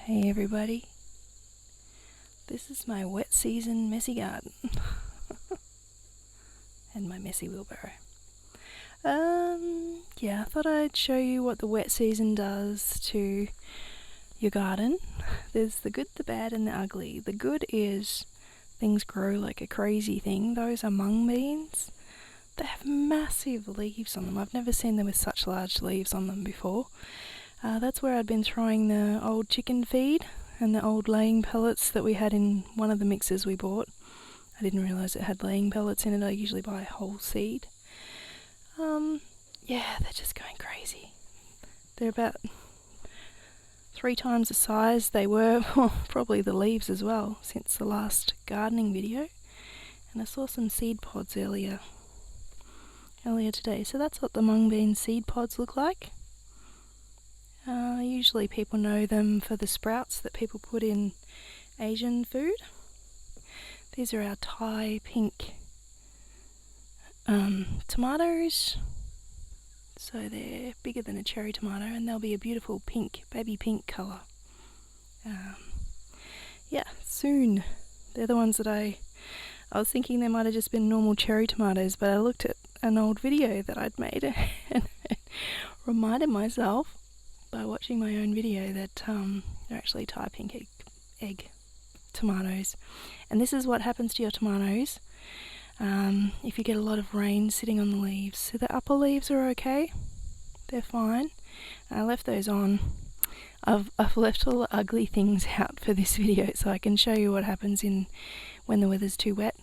Hey everybody, this is my wet season messy garden and my messy wheelbarrow. I thought I'd show you what the wet season does to your garden. There's the good, the bad and the ugly. The good is things grow like a crazy thing. Those are mung beans. They have massive leaves on them. I've never seen them with such large leaves on them before. That's where I'd been throwing the old chicken feed and the old laying pellets that we had in one of the mixes we bought. I didn't realise it had laying pellets in it. I usually buy whole seed. They're just going crazy. They're about 3 times the size they were, probably the leaves as well, since the last gardening video. And I saw some seed pods earlier today. So that's what the mung bean seed pods look like. Usually people know them for the sprouts that people put in Asian food. These are our Thai pink tomatoes. So they're bigger than a cherry tomato and they'll be a beautiful pink, baby pink colour. Soon. They're the ones that I was thinking they might have just been normal cherry tomatoes, but I looked at an old video that I'd made and reminded myself by watching my own video that they're actually Thai pink egg tomatoes. And this is what happens to your tomatoes if you get a lot of rain sitting on the leaves. So the upper leaves are okay, they're fine. I left those on. I've left all the ugly things out for this video so I can show you what happens when the weather's too wet.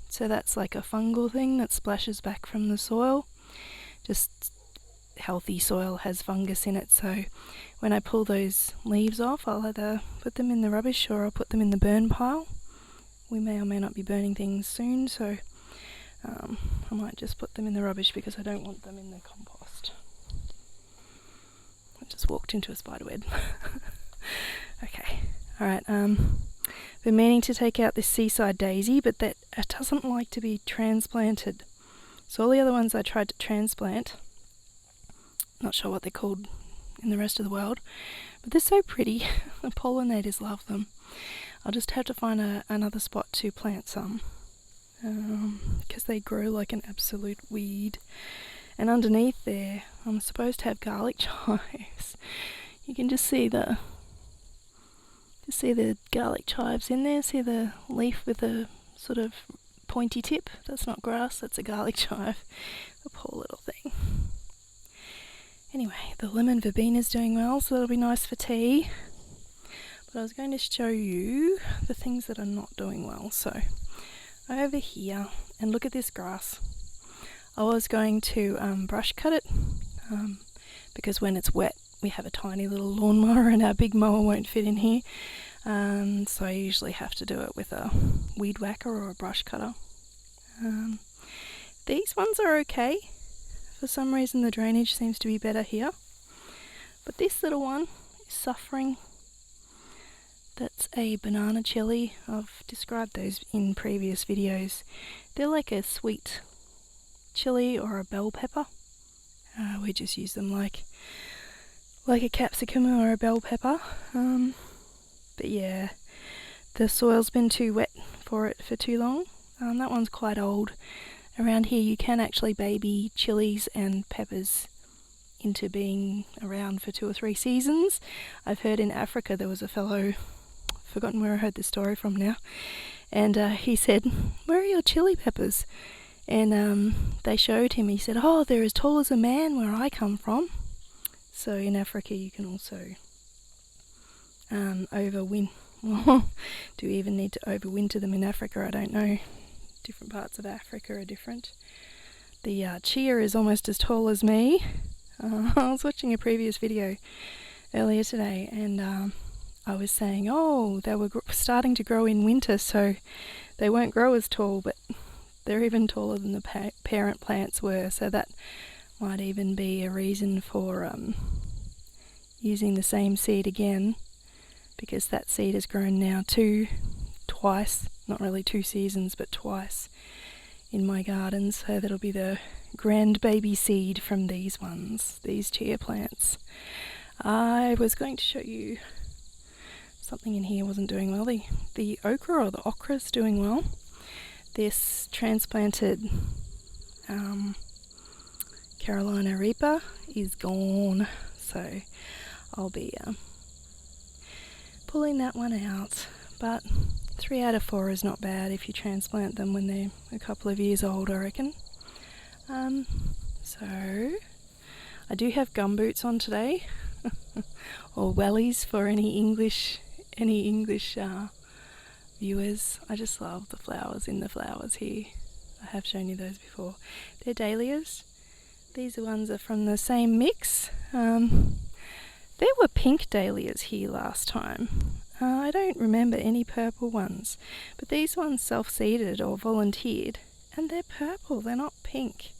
So that's like a fungal thing that splashes back from the soil. Just healthy soil has fungus in it, so when I pull those leaves off, I'll either put them in the rubbish or I'll put them in the burn pile. We may or may not be burning things soon, so I might just put them in the rubbish because I don't want them in the compost. I just walked into a spider web. Okay, alright, been meaning to take out this Seaside Daisy, but that it doesn't like to be transplanted. So all the other ones I tried to transplant, not sure what they're called in the rest of the world, but they're so pretty. The pollinators love them. I'll just have to find another spot to plant some because they grow like an absolute weed. And underneath there I'm supposed to have garlic chives. You can just see the garlic chives in there. See the leaf with the sort of pointy tip? That's not grass, that's a garlic chive. The poor little thing. Anyway, the lemon verbena is doing well, so that'll be nice for tea. But I was going to show you the things that are not doing well. So, over here, and look at this grass. I was going to brush cut it, because when it's wet, we have a tiny little lawnmower and our big mower won't fit in here. So I usually have to do it with a weed whacker or a brush cutter. These ones are okay. For some reason the drainage seems to be better here. But this little one is suffering. That's a banana chili. I've described those in previous videos. They're like a sweet chili or a bell pepper. We just use them like a capsicum or a bell pepper. But yeah, the soil's been too wet for it for too long. That one's quite old. Around here you can actually baby chilies and peppers into being around for 2 or 3 seasons. I've heard in Africa there was a fellow, forgotten where I heard the story from now, and he said, "Where are your chili peppers?" And they showed him. He said, "Oh, they're as tall as a man where I come from." So in Africa you can also overwinter. Do you even need to overwinter them in Africa? I don't know. Different parts of Africa are different. The chia is almost as tall as me. I was watching a previous video earlier today and I was saying, they were starting to grow in winter, so they won't grow as tall, but they're even taller than the parent plants were, so that might even be a reason for using the same seed again, because that seed has grown now twice, not really 2 seasons, but twice in my garden. So that'll be the grandbaby seed from these ones, these chia plants. I was going to show you something in here wasn't doing well. The okra or the okra's doing well. This transplanted Carolina Reaper is gone, so I'll be pulling that one out. But 3 out of 4 is not bad if you transplant them when they're a couple of years old, I reckon. So I do have gumboots on today, or wellies for any English viewers. I just love the flowers in the flowers here. I have shown you those before. They're dahlias. These ones are from the same mix. There were pink dahlias here last time. I don't remember any purple ones, but these ones self-seeded or volunteered, and they're purple, they're not pink.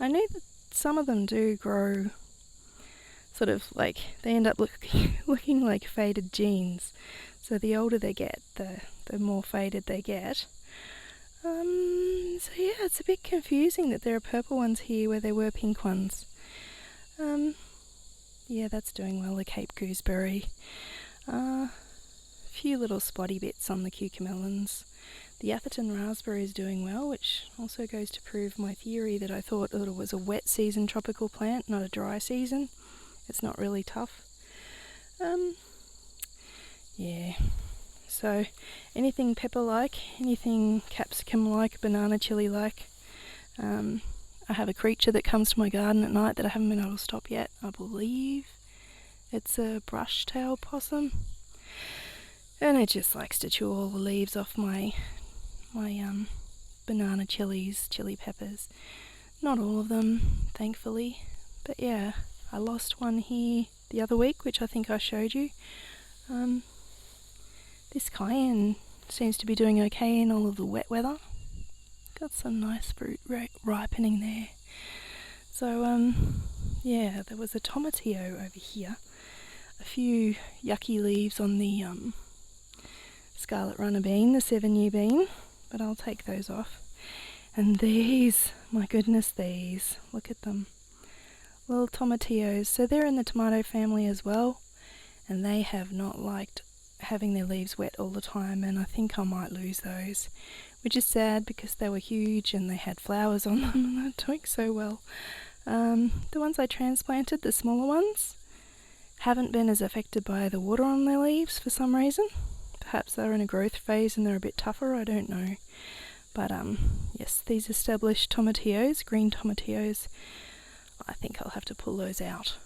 I know that some of them do grow sort of like, they end up looking like faded jeans. So the older they get, the more faded they get. So yeah, it's a bit confusing that there are purple ones here where there were pink ones. Yeah, that's doing well, the Cape Gooseberry. A few little spotty bits on the cucamelons. The Atherton raspberry is doing well, which also goes to prove my theory that I thought that it was a wet season tropical plant, not a dry season. It's not really tough. Yeah, so anything pepper-like, anything capsicum-like, banana chili-like. I have a creature that comes to my garden at night that I haven't been able to stop yet. I believe it's a Brushtail possum, and it just likes to chew all the leaves off my banana chilies, chili peppers. Not all of them, thankfully, but yeah, I lost one here the other week, which I think I showed you. This Cayenne seems to be doing okay in all of the wet weather. Got some nice fruit ripening there. So yeah, there was a tomatillo over here. A few yucky leaves on the scarlet runner bean, the 7-year bean, but I'll take those off. And these, my goodness, these, look at them. Little tomatillos. So they're in the tomato family as well, and they have not liked having their leaves wet all the time, and I think I might lose those, which is sad because they were huge and they had flowers on them and they're doing so well. The ones I transplanted, the smaller ones, haven't been as affected by the water on their leaves for some reason. Perhaps they're in a growth phase and they're a bit tougher, I don't know. But yes, these established tomatillos, green tomatillos, I think I'll have to pull those out.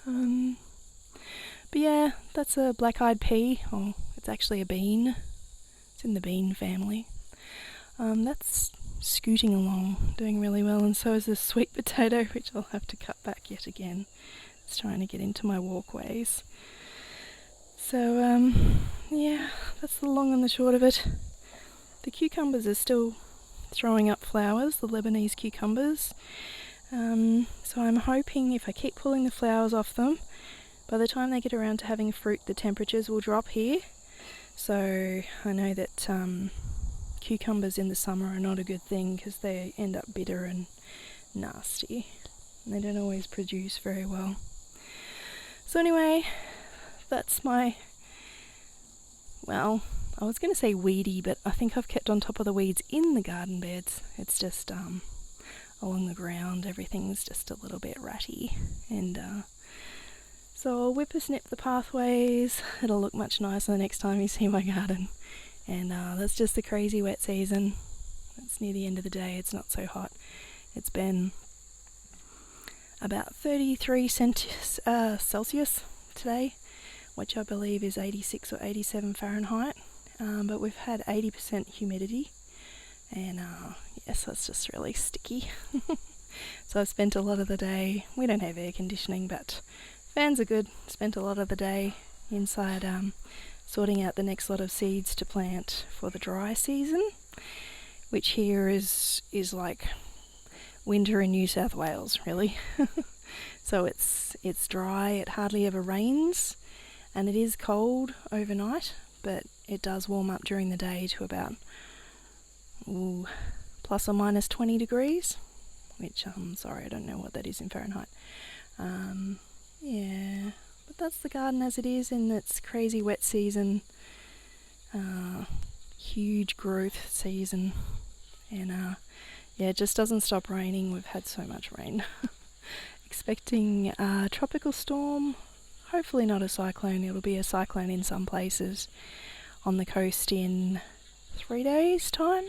But yeah, that's a Blackeyed Pea, or it's actually a bean. It's in the bean family. That's scooting along, doing really well, and so is the sweet potato, which I'll have to cut back yet again. It's trying to get into my walkways. So yeah, that's the long and the short of it. The cucumbers are still throwing up flowers, the Lebanese cucumbers. So I'm hoping if I keep pulling the flowers off them, by the time they get around to having fruit, the temperatures will drop here. So I know that cucumbers in the summer are not a good thing because they end up bitter and nasty. And they don't always produce very well. So anyway, that's my, well, I was going to say weedy, but I think I've kept on top of the weeds in the garden beds. It's just along the ground, everything's just a little bit ratty. And so I'll whippersnip the pathways. It'll look much nicer the next time you see my garden. And that's just the crazy wet season. It's near the end of the day, it's not so hot. It's been about 33 Celsius today, which I believe is 86 or 87 Fahrenheit. But we've had 80% humidity, and yes, that's just really sticky. So I've spent a lot of the day, we don't have air conditioning, but fans are good. Spent a lot of the day inside sorting out the next lot of seeds to plant for the dry season, which here is like winter in New South Wales, really. So it's dry, it hardly ever rains, and it is cold overnight, but it does warm up during the day to about plus or minus 20 degrees, which sorry, I don't know what that is in Fahrenheit. Yeah, but that's the garden as it is in its crazy wet season, huge growth season, and it just doesn't stop raining. We've had so much rain. Expecting a tropical storm, hopefully not a cyclone. It'll be a cyclone in some places on the coast in 3 days' time,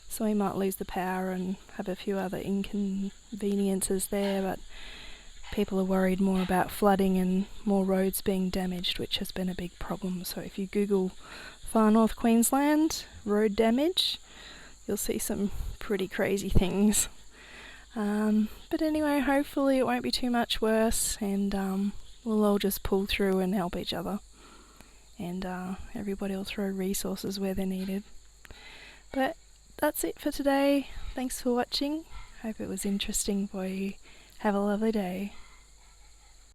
so we might lose the power and have a few other inconveniences there, but people are worried more about flooding and more roads being damaged, which has been a big problem. So if you Google Far North Queensland road damage, you'll see some pretty crazy things. But anyway, hopefully it won't be too much worse, and we'll all just pull through and help each other, and everybody will throw resources where they're needed. But that's it for today. Thanks for watching. Hope it was interesting for you. Have a lovely day.